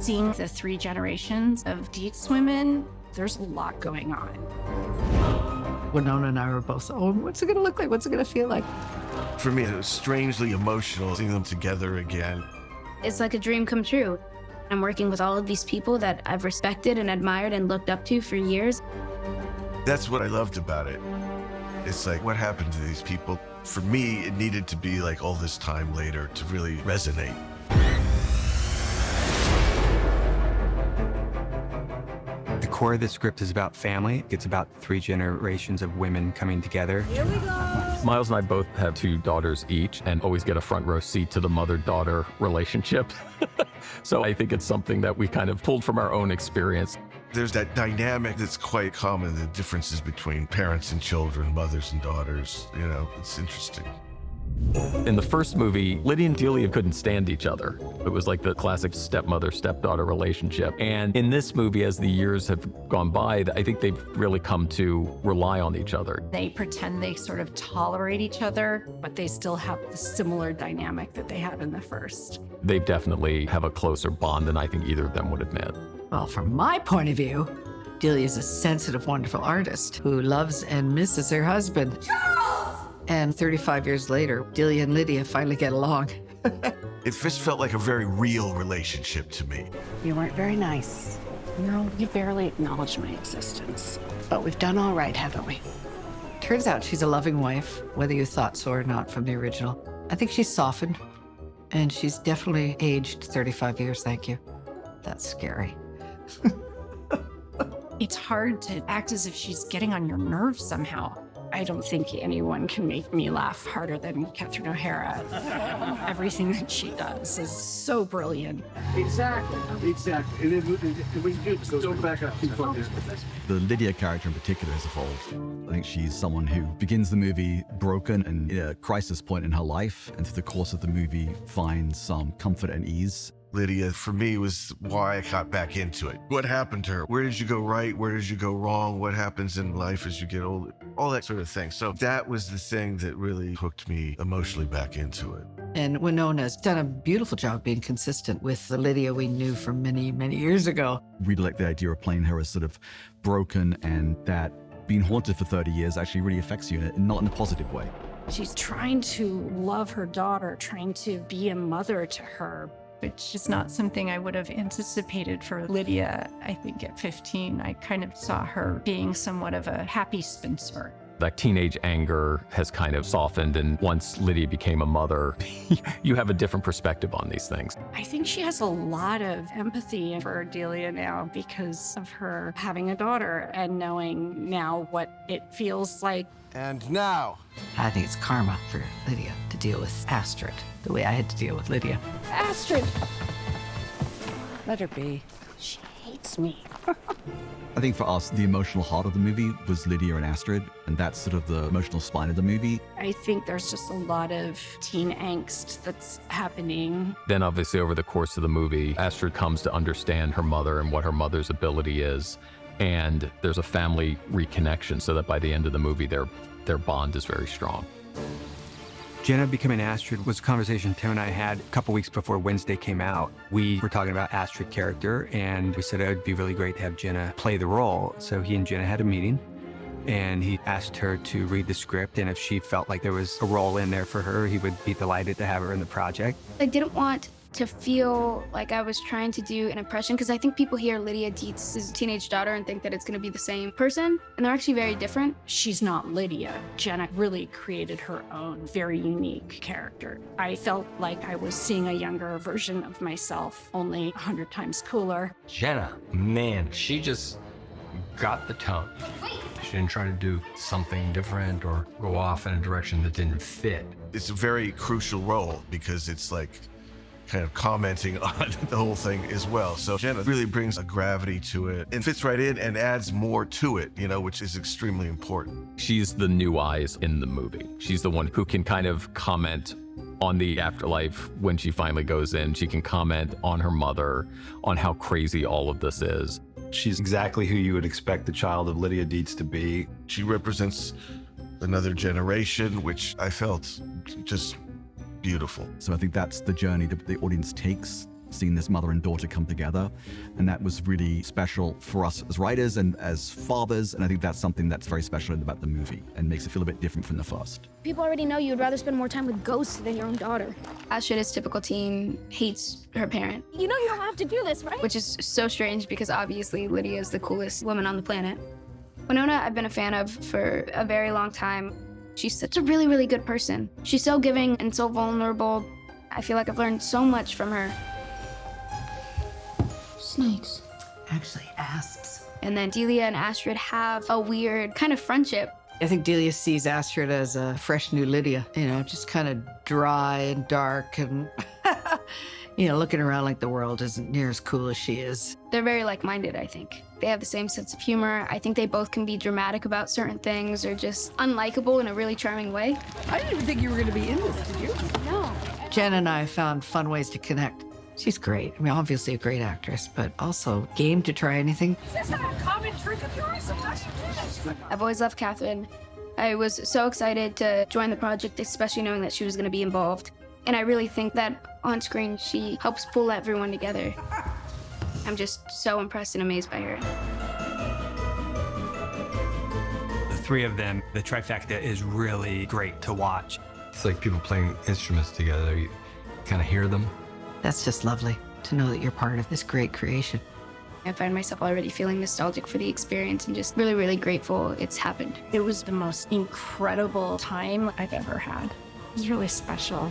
Seeing the 3 generations of Deetz women, there's a lot going on. Winona and I were both, oh, what's it gonna look like? What's it gonna feel like? For me, it was strangely emotional seeing them together again. It's like a dream come true. I'm working with all of these people that I've respected and admired and looked up to for years. That's what I loved about it. It's like, what happened to these people? For me, it needed to be like all this time later to really resonate. The core of the script is about family. It's about 3 generations of women coming together. Here we go. Miles and I both have 2 daughters each and always get a front row seat to the mother-daughter relationship. So I think it's something that we kind of pulled from our own experience. There's that dynamic that's quite common, the differences between parents and children, mothers and daughters. You know, it's interesting. In the first movie, Lydia and Delia couldn't stand each other. It was like the classic stepmother-stepdaughter relationship. And in this movie, as the years have gone by, I think they've really come to rely on each other. They pretend they sort of tolerate each other, but they still have the similar dynamic that they had in the first. They definitely have a closer bond than I think either of them would admit. Well, from my point of view, Delia is a sensitive, wonderful artist who loves and misses her husband. Charles! And 35 years later, Delia and Lydia finally get along. It just felt like a very real relationship to me. You weren't very nice. No, you barely acknowledged my existence. But we've done all right, haven't we? Turns out she's a loving wife, whether you thought so or not from the original. I think she's softened, and she's definitely aged 35 years, thank you. That's scary. It's hard to act as if she's getting on your nerves somehow. I don't think anyone can make me laugh harder than Catherine O'Hara. Everything that she does is so brilliant. Exactly. Don't back up too far. The Lydia character in particular has evolved. I think she's someone who begins the movie broken and at a crisis point in her life, and through the course of the movie finds some comfort and ease. Lydia, for me, was why I got back into it. What happened to her? Where did you go right? Where did you go wrong? What happens in life as you get older? All that sort of thing. So that was the thing that really hooked me emotionally back into it. And Winona's done a beautiful job being consistent with the Lydia we knew from many, many years ago. Really like the idea of playing her as sort of broken, and that being haunted for 30 years actually really affects you, and not in a positive way. She's trying to love her daughter, trying to be a mother to her, which is not something I would have anticipated for Lydia. I think at 15, I kind of saw her being somewhat of a happy spinster. That teenage anger has kind of softened, and once Lydia became a mother, you have a different perspective on these things. I think she has a lot of empathy for Delia now because of her having a daughter and knowing now what it feels like. And now, I think it's karma for Lydia to deal with Astrid the way I had to deal with Lydia. Astrid! Let her be. She hates me. I think for us, the emotional heart of the movie was Lydia and Astrid, and that's sort of the emotional spine of the movie. I think there's just a lot of teen angst that's happening. Then obviously over the course of the movie, Astrid comes to understand her mother and what her mother's ability is. And there's a family reconnection so that by the end of the movie, their bond is very strong. Jenna becoming Astrid was a conversation Tim and I had a couple weeks before Wednesday came out. We were talking about Astrid character, and we said it would be really great to have Jenna play the role. So he and Jenna had a meeting, and he asked her to read the script, and if she felt like there was a role in there for her, he would be delighted to have her in the project. I didn't want to feel like I was trying to do an impression, because I think people hear Lydia Deetz's teenage daughter and think that it's going to be the same person, and they're actually very different. She's not Lydia. Jenna really created her own very unique character. I felt like I was seeing a younger version of myself, only 100 times cooler. Jenna, man, she just got the tone. She didn't try to do something different or go off in a direction that didn't fit. It's a very crucial role because it's like kind of commenting on the whole thing as well. So Jenna really brings a gravity to it and fits right in and adds more to it, you know, which is extremely important. She's the new eyes in the movie. She's the one who can kind of comment on the afterlife when she finally goes in. She can comment on her mother, on how crazy all of this is. She's exactly who you would expect the child of Lydia Deetz to be. She represents another generation, which I felt just beautiful. So I think that's the journey that the audience takes seeing this mother and daughter come together. And that was really special for us as writers and as fathers. And I think that's something that's very special about the movie and makes it feel a bit different from the first. People already know you'd rather spend more time with ghosts than your own daughter. Astrid is typical teen, hates her parent. You know you don't have to do this, right? Which is so strange because obviously Lydia is the coolest woman on the planet. Winona, I've been a fan of for a very long time. She's such a really, really good person. She's so giving and so vulnerable. I feel like I've learned so much from her. Snakes. Actually, asps. And then Delia and Astrid have a weird kind of friendship. I think Delia sees Astrid as a fresh new Lydia, you know, just kind of dry and dark and, you know, looking around like the world isn't near as cool as she is. They're very like-minded, I think. They have the same sense of humor. I think they both can be dramatic about certain things or just unlikable in a really charming way. I didn't even think you were going to be in this, did you? No. Jen and I found fun ways to connect. She's great. I mean, obviously a great actress, but also game to try anything. Is this a common trick of yours? I've always loved Catherine. I was so excited to join the project, especially knowing that she was going to be involved. And I really think that on screen, she helps pull everyone together. I'm just so impressed and amazed by her. The three of them, the trifecta, is really great to watch. It's like people playing instruments together. You kind of hear them. That's just lovely to know that you're part of this great creation. I find myself already feeling nostalgic for the experience and just really, really grateful it's happened. It was the most incredible time I've ever had. It was really special.